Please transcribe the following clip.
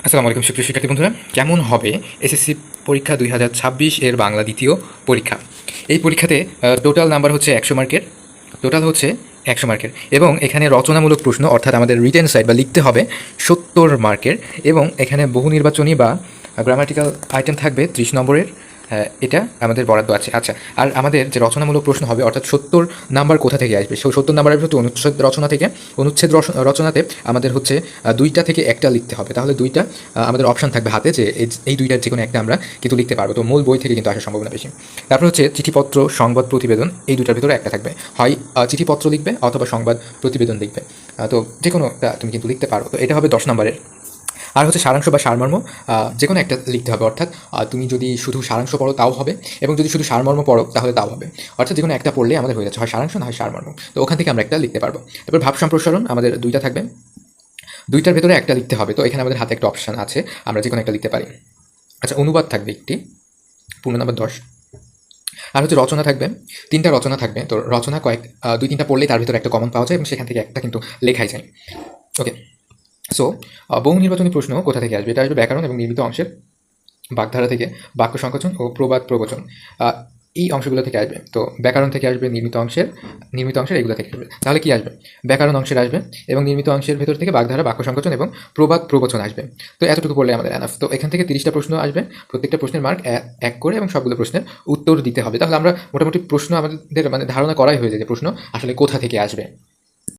আসসালামু আলাইকুম সুপ্রিয় শিক্ষার্থী বন্ধুরা, কেমন হবে এসএসসি পরীক্ষা 2026 এর বাংলা দ্বিতীয় পরীক্ষা? এই পরীক্ষাতে টোটাল নাম্বার হচ্ছে 100 মার্কের, টোটাল হচ্ছে 100 মার্কের, এবং এখানে রচনামূলক প্রশ্ন অর্থাৎ আমাদের রিটেন সাইড বা লিখতে হবে 70 মার্কের, এবং এখানে বহু নির্বাচনী বা গ্রামাটিক্যাল আইটেম থাকবে 30 নম্বরের। এটা আমাদের বরাদ্দ আছে। আচ্ছা, আর আমাদের যে রচনামূলক প্রশ্ন হবে অর্থাৎ 70 নাম্বার কোথা থেকে আসবে? সেই 70 নাম্বার আসবে হচ্ছে অনুচ্ছেদ রচনা থেকে। অনুচ্ছেদ রচনাতে আমাদের হচ্ছে দুইটা থেকে একটা লিখতে হবে। তাহলে দুইটা আমাদের অপশান থাকবে হাতে, যে এই দুইটার যে কোনো একটা আমরা কিন্তু লিখতে পারবো। তো মূল বই থেকে কিন্তু আসার সম্ভাবনা বেশি। তারপর হচ্ছে চিঠিপত্র, সংবাদ, প্রতিবেদন, এই দুটার ভিতরে একটা থাকবে। হয় চিঠিপত্র লিখবে অথবা সংবাদ প্রতিবেদন লিখবে। তো যে কোনো একটা তুমি কিন্তু লিখতে পারো। তো এটা হবে 10 নম্বরের। আর হচ্ছে সারাংশ বা সারমর্ম, যে কোনো একটা লিখতে হবে। অর্থাৎ তুমি যদি শুধু সারাংশ পড়ো তাও হবে, এবং যদি শুধু সারমর্ম পড়ো তাহলে তাও হবে। অর্থাৎ যে কোনো একটা পড়লে আমাদের হয়ে যাচ্ছে হয় সারাংশ না হয় সারমর্ম। তো ওখান থেকে আমরা একটা লিখতে পারবো। তারপর ভাব সম্প্রসারণ, আমাদের দুইটা থাকবে, দুইটার ভেতরে একটা লিখতে হবে। তো এখানে আমাদের হাতে একটা অপশান আছে, আমরা যে কোনো একটা লিখতে পারি। আচ্ছা, অনুবাদ থাকবে একটি, পূর্ণ নাম্বার 10। আর হচ্ছে রচনা থাকবে, 3টা রচনা থাকবে। তো রচনা দুই তিনটা পড়লেই তার ভিতরে একটা কমন পাওয়া যায়, এবং সেখান থেকে একটা কিন্তু লেখাই যায়। ওকে, সো বহু নির্বাচনী প্রশ্ন কোথা থেকে আসবে? এটা আসবে ব্যাকরণ এবং নির্মিত অংশের বাগধারা থেকে, বাক্য সংকোচন ও প্রবাদ প্রবচন, এই অংশগুলো থেকে আসবে। তো ব্যাকরণ থেকে আসবে, নির্মিত অংশের এগুলো থেকে আসবে। তাহলে কি আসবে? ব্যাকরণ অংশের আসবে, এবং নির্মিত অংশের ভেতর থেকে বাগধারা, বাক্য সংকোচন এবং প্রবাদ প্রবচন আসবে। তো এতটুকু পড়লে আমাদের এনাফ। তো এখান থেকে 30টা প্রশ্ন আসবে, প্রত্যেকটা প্রশ্নের মার্ক 1 করে, এবং সবগুলো প্রশ্নের উত্তর দিতে হবে। তাহলে আমরা মোটামুটি প্রশ্ন আমাদের ধারণা করাই হয়ে যায় যে প্রশ্ন আসলে কোথা থেকে আসবে।